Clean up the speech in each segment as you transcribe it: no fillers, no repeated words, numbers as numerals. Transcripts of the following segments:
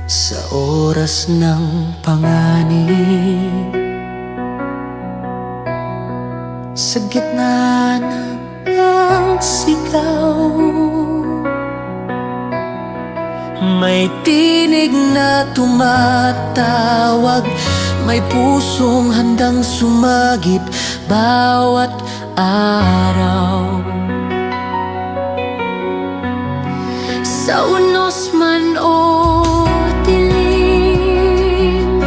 Sa oras ng panganib, sa gitna ng sigaw, may tinig na tumatawag, may pusong handang sumagip bawat araw. Sa unos man o dilim,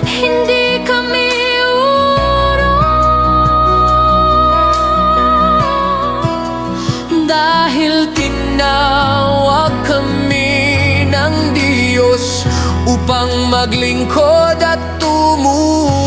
hindi kami urong, dahil tinawag kami ng Diyos upang maglingkod at tumulong.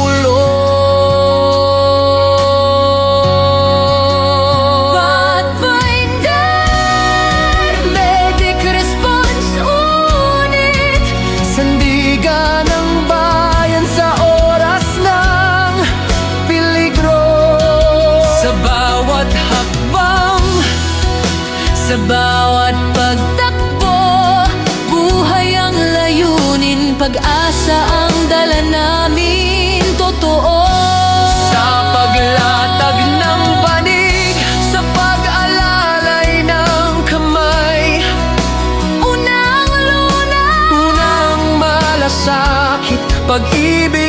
Sa bawat pagtakbo, buhay ang layunin, pag-asa ang dala namin, totoo. Sa paglatag ng banig, sa pag-alalay ng kamay, unang luna, unang malasakit, pag-ibig